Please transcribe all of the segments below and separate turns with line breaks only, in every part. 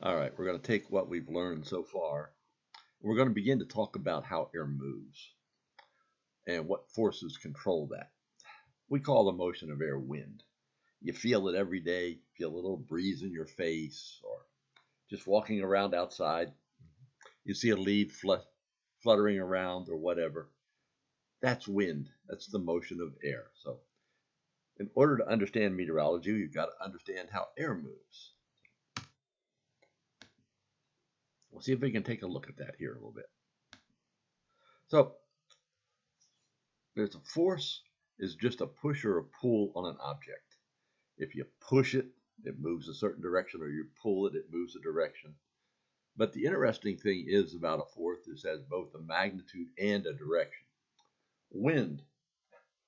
All right, we're going to take what we've learned so far. We're going to begin to talk about how air moves and what forces control that. We call the motion of air wind. You feel it every day. You feel a little breeze in your face, or just walking around outside. You see a leaf fluttering around or whatever. That's wind. That's the motion of air. So in order to understand meteorology, you've got to understand how air moves. We'll see if we can take a look at that here a little bit. So there's a force is just a push or a pull on an object. If you push it, it moves a certain direction, or you pull it, it moves a direction. But the interesting thing is about a force is it has both a magnitude and a direction. Wind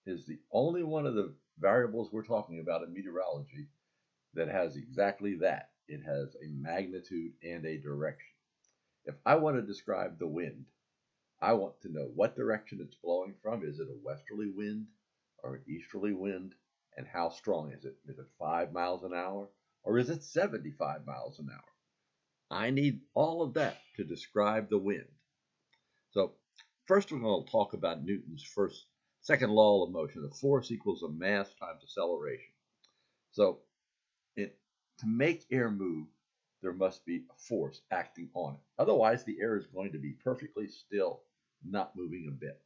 is the only one of the variables we're talking about in meteorology that has exactly that. It has a magnitude and a direction. If I want to describe the wind, I want to know what direction it's blowing from. Is it a westerly wind or an easterly wind? And how strong is it? Is it 5 miles an hour or is it 75 miles an hour? I need all of that to describe the wind. So first we're going to talk about Newton's second law of motion. The force equals a mass times acceleration. So to make air move, there must be a force acting on it. Otherwise, the air is going to be perfectly still, not moving a bit.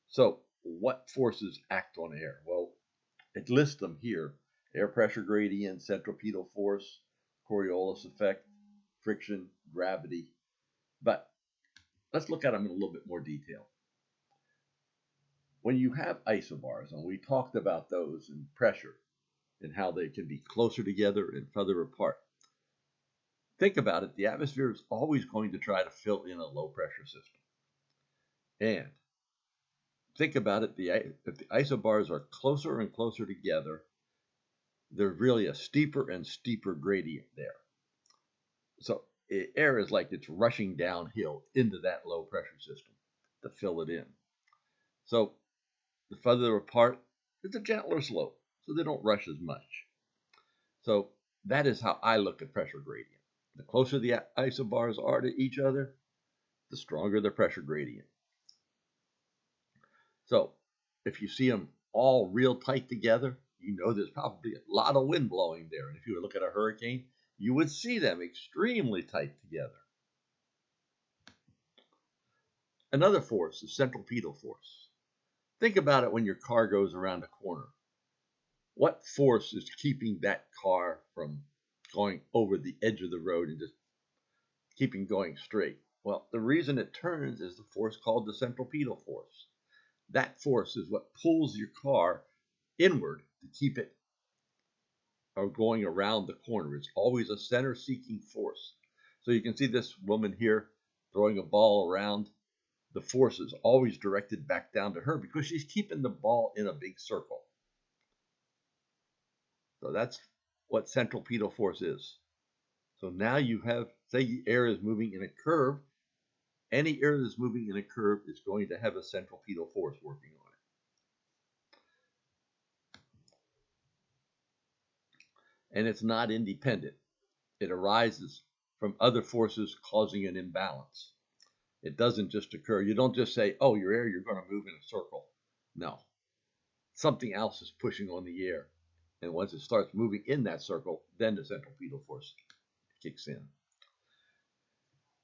So what forces act on air? Well, it lists them here: air pressure gradient, centripetal force, Coriolis effect, friction, gravity. But let's look at them in a little bit more detail. When you have isobars, and we talked about those in pressure and how they can be closer together and further apart. Think about it, the atmosphere is always going to try to fill in a low pressure system. And think about it, if the isobars are closer and closer together, there's really a steeper and steeper gradient there. So air is like it's rushing downhill into that low pressure system to fill it in. So the further apart, it's a gentler slope, so they don't rush as much. So that is how I look at pressure gradient. The closer the isobars are to each other, the stronger the pressure gradient. So if you see them all real tight together, you know there's probably a lot of wind blowing there. And if you were to look at a hurricane, you would see them extremely tight together. Another force is centripetal force. Think about it when your car goes around a corner. What force is keeping that car from going over the edge of the road and just keeping going straight? Well, the reason it turns is the force called the centripetal force. That force is what pulls your car inward to keep it going around the corner. It's always a center-seeking force. So you can see this woman here throwing a ball around. The force is always directed back down to her because she's keeping the ball in a big circle. So that's what centripetal force is. So now you have, say the air is moving in a curve. Any air that's moving in a curve is going to have a centripetal force working on it. And it's not independent. It arises from other forces causing an imbalance. It doesn't just occur. You don't just say, oh, your air, you're going to move in a circle. No. Something else is pushing on the air. And once it starts moving in that circle, then the centripetal force kicks in.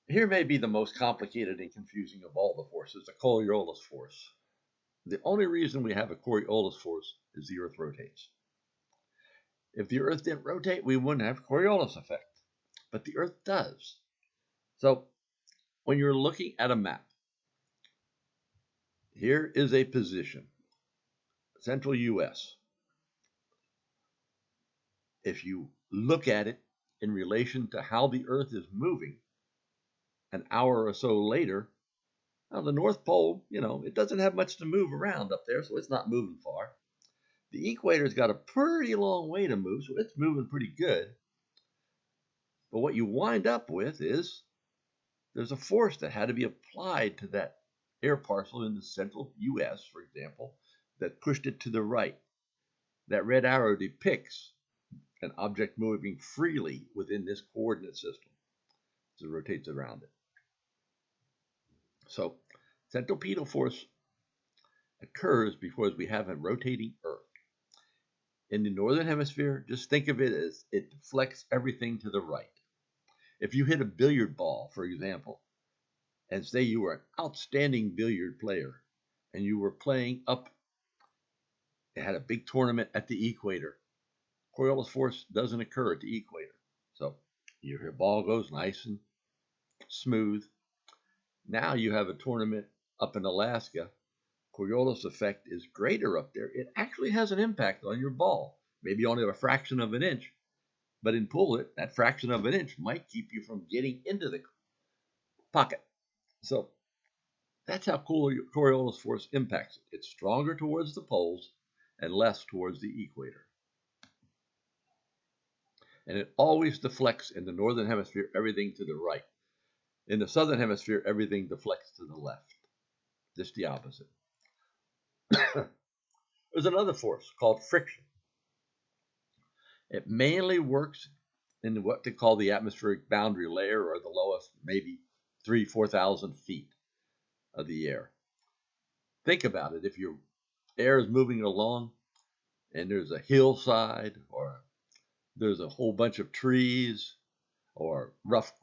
Here may be the most complicated and confusing of all the forces, the Coriolis force. The only reason we have a Coriolis force is the Earth rotates. If the Earth didn't rotate, we wouldn't have Coriolis effect. But the Earth does. So when you're looking at a map, here is a position, central U.S. If you look at it in relation to how the Earth is moving, an hour or so later, now the North Pole, it doesn't have much to move around up there, so it's not moving far. The equator's got a pretty long way to move, so it's moving pretty good. But what you wind up with is there's a force that had to be applied to that air parcel in the central U.S., for example, that pushed it to the right. That red arrow depicts an object moving freely within this coordinate system as it rotates around it. So centripetal force occurs because we have a rotating Earth. In the northern hemisphere, just think of it as it deflects everything to the right. If you hit a billiard ball, for example, and say you were an outstanding billiard player and you were playing up, it had a big tournament at the equator, Coriolis force doesn't occur at the equator. So your ball goes nice and smooth. Now you have a tournament up in Alaska. Coriolis effect is greater up there. It actually has an impact on your ball, maybe only a fraction of an inch, but in pull it, that fraction of an inch might keep you from getting into the pocket. So that's how Coriolis force impacts it. It's stronger towards the poles and less towards the equator. And it always deflects in the northern hemisphere, everything to the right. In the southern hemisphere, everything deflects to the left. Just the opposite. There's another force called friction. It mainly works in what they call the atmospheric boundary layer, or the lowest, maybe 4,000 feet of the air. Think about it. If your air is moving along and there's a hillside, or there's a whole bunch of trees, or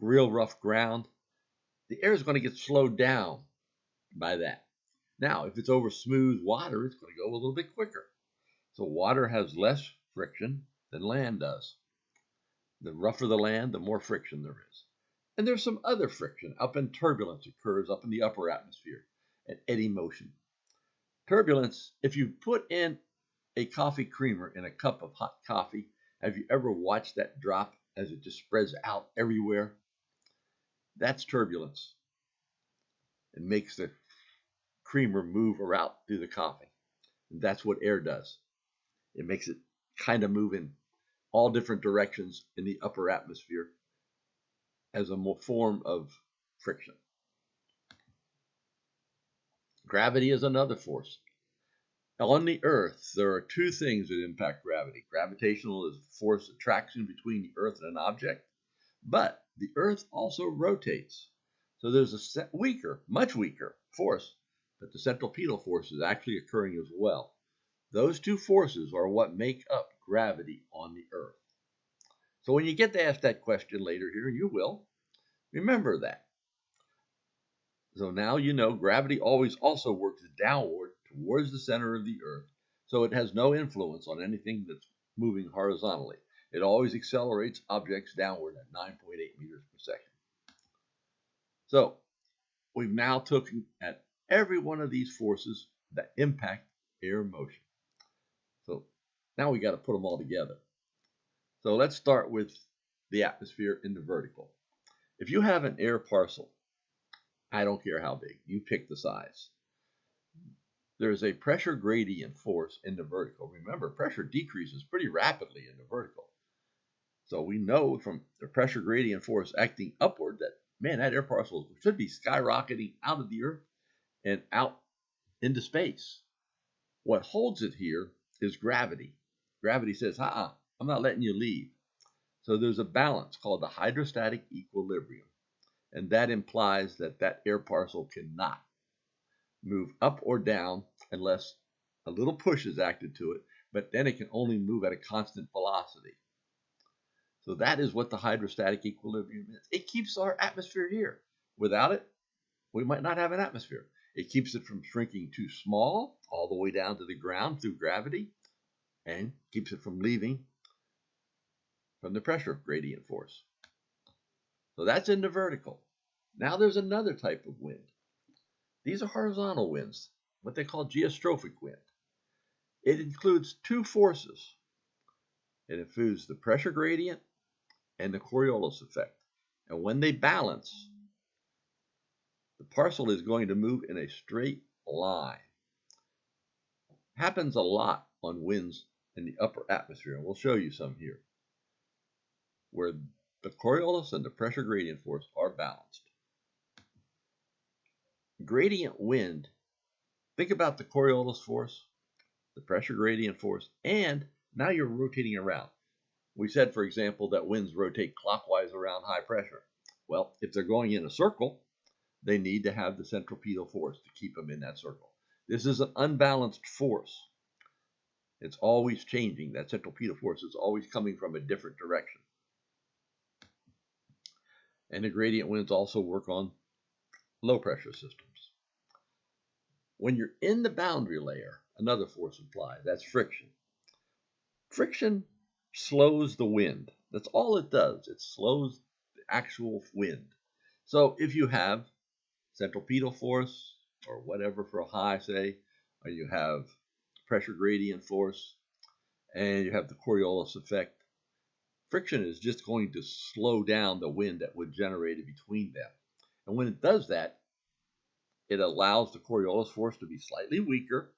real rough ground, the air is going to get slowed down by that. Now, if it's over smooth water, it's going to go a little bit quicker. So water has less friction than land does. The rougher the land, the more friction there is. And there's some other friction. Up in turbulence occurs up in the upper atmosphere, and eddy motion. Turbulence, if you put in a coffee creamer in a cup of hot coffee, have you ever watched that drop as it just spreads out everywhere? That's turbulence. It makes the creamer move around through the coffee. And that's what air does. It makes it kind of move in all different directions in the upper atmosphere as a form of friction. Gravity is another force. On the Earth, there are two things that impact gravity. Gravitational is force attraction between the Earth and an object, but the Earth also rotates. So there's a much weaker force, but the centripetal force is actually occurring as well. Those two forces are what make up gravity on the Earth. So when you get to ask that question later here, you will remember that. So now you know gravity always also works downward towards the center of the Earth, so it has no influence on anything that's moving horizontally. It always accelerates objects downward at 9.8 meters per second. So we've now taken at every one of these forces that impact air motion. So now we got to put them all together. So let's start with the atmosphere in the vertical. If you have an air parcel, I don't care how big, you pick the size. There's a pressure gradient force in the vertical. Remember, pressure decreases pretty rapidly in the vertical. So we know from the pressure gradient force acting upward that, man, that air parcel should be skyrocketing out of the Earth and out into space. What holds it here is gravity. Gravity says, I'm not letting you leave. So there's a balance called the hydrostatic equilibrium. And that implies that that air parcel cannot move up or down unless a little push is acted to it, but then it can only move at a constant velocity. So that is what the hydrostatic equilibrium is. It keeps our atmosphere here. Without it, we might not have an atmosphere. It keeps it from shrinking too small all the way down to the ground through gravity, and keeps it from leaving from the pressure gradient force. So that's in the vertical. Now there's another type of wind. These are horizontal winds, what they call geostrophic wind. It includes two forces. It includes the pressure gradient and the Coriolis effect. And when they balance, the parcel is going to move in a straight line. Happens a lot on winds in the upper atmosphere, and we'll show you some here, where the Coriolis and the pressure gradient force are balanced. Gradient wind, think about the Coriolis force, the pressure gradient force, and now you're rotating around. We said, for example, that winds rotate clockwise around high pressure. Well, if they're going in a circle, they need to have the centripetal force to keep them in that circle. This is an unbalanced force. It's always changing. That centripetal force is always coming from a different direction. And the gradient winds also work on low pressure systems. When you're in the boundary layer, another force applies. That's friction. Friction slows the wind. That's all it does. It slows the actual wind. So if you have centripetal force or whatever for a high, say, or you have pressure gradient force and you have the Coriolis effect, friction is just going to slow down the wind that would generate it between them. And when it does that, it allows the Coriolis force to be slightly weaker,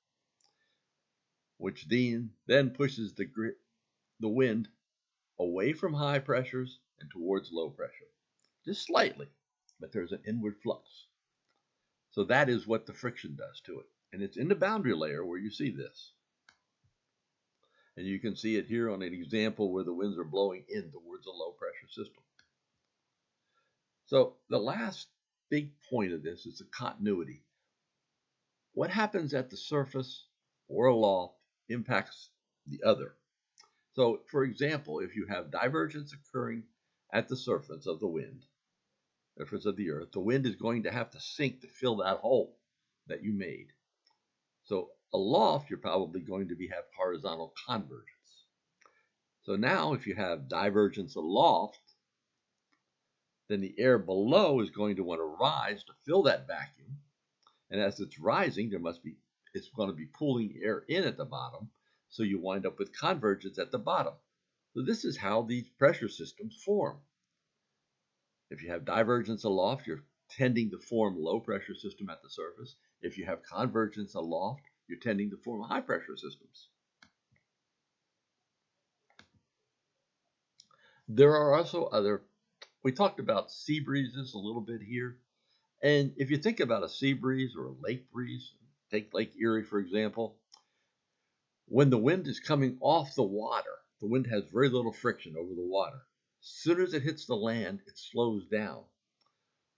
which then pushes the wind away from high pressures and towards low pressure. Just slightly, but there's an inward flux. So that is what the friction does to it. And it's in the boundary layer where you see this. And you can see it here on an example where the winds are blowing in towards a low pressure system. So the last big point of this is the continuity. What happens at the surface or aloft impacts the other. So, for example, if you have divergence occurring at the surface of the wind, surface of the earth, the wind is going to have to sink to fill that hole that you made. So aloft, you're probably going to have horizontal convergence. So now if you have divergence aloft, then the air below is going to want to rise to fill that vacuum. And as it's rising, it's going to be pulling air in at the bottom. So you wind up with convergence at the bottom. So this is how these pressure systems form. If you have divergence aloft, you're tending to form low pressure system at the surface. If you have convergence aloft, you're tending to form high pressure systems. There are also we talked about sea breezes a little bit here. And if you think about a sea breeze or a lake breeze, take Lake Erie, for example, when the wind is coming off the water, the wind has very little friction over the water. As soon as it hits the land, it slows down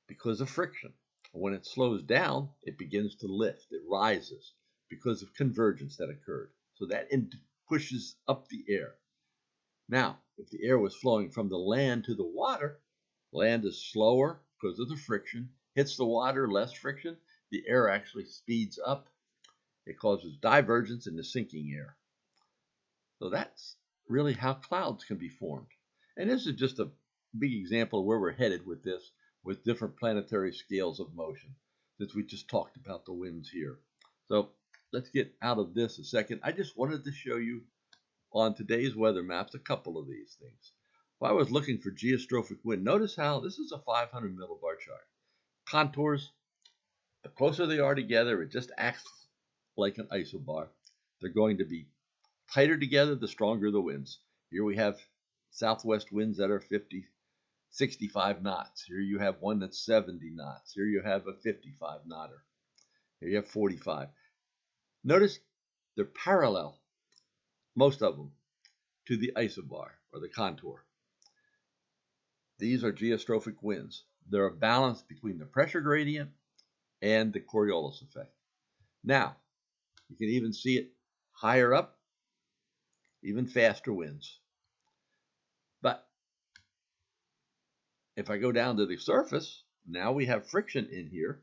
because of friction. When it slows down, it begins to lift. It rises because of convergence that occurred. So that pushes up the air. Now, if the air was flowing from the land to the water, land is slower because of the friction. Hits the water, less friction. The air actually speeds up. It causes divergence in the sinking air. So that's really how clouds can be formed. And this is just a big example of where we're headed with this, with different planetary scales of motion, since we just talked about the winds here. So let's get out of this a second. I just wanted to show you on today's weather maps a couple of these things. If I was looking for geostrophic wind, notice how this is a 500 millibar chart. Contours, the closer they are together, it just acts like an isobar. They're going to be tighter together, the stronger the winds. Here we have southwest winds that are 65 knots. Here you have one that's 70 knots. Here you have a 55 knotter. Here you have 45. Notice they're parallel, most of them, to the isobar or the contour. These are geostrophic winds. They're a balance between the pressure gradient and the Coriolis effect. Now, you can even see it higher up, even faster winds. But if I go down to the surface, now we have friction in here.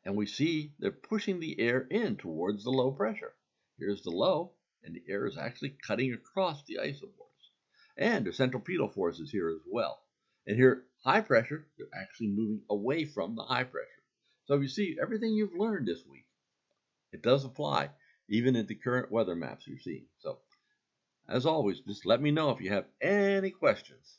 And we see they're pushing the air in towards the low pressure. Here's the low, and the air is actually cutting across the isobars. And the centripetal force is here as well. And here, high pressure, they're actually moving away from the high pressure. So you see, everything you've learned this week, it does apply, even in the current weather maps you're seeing. So, as always, just let me know if you have any questions.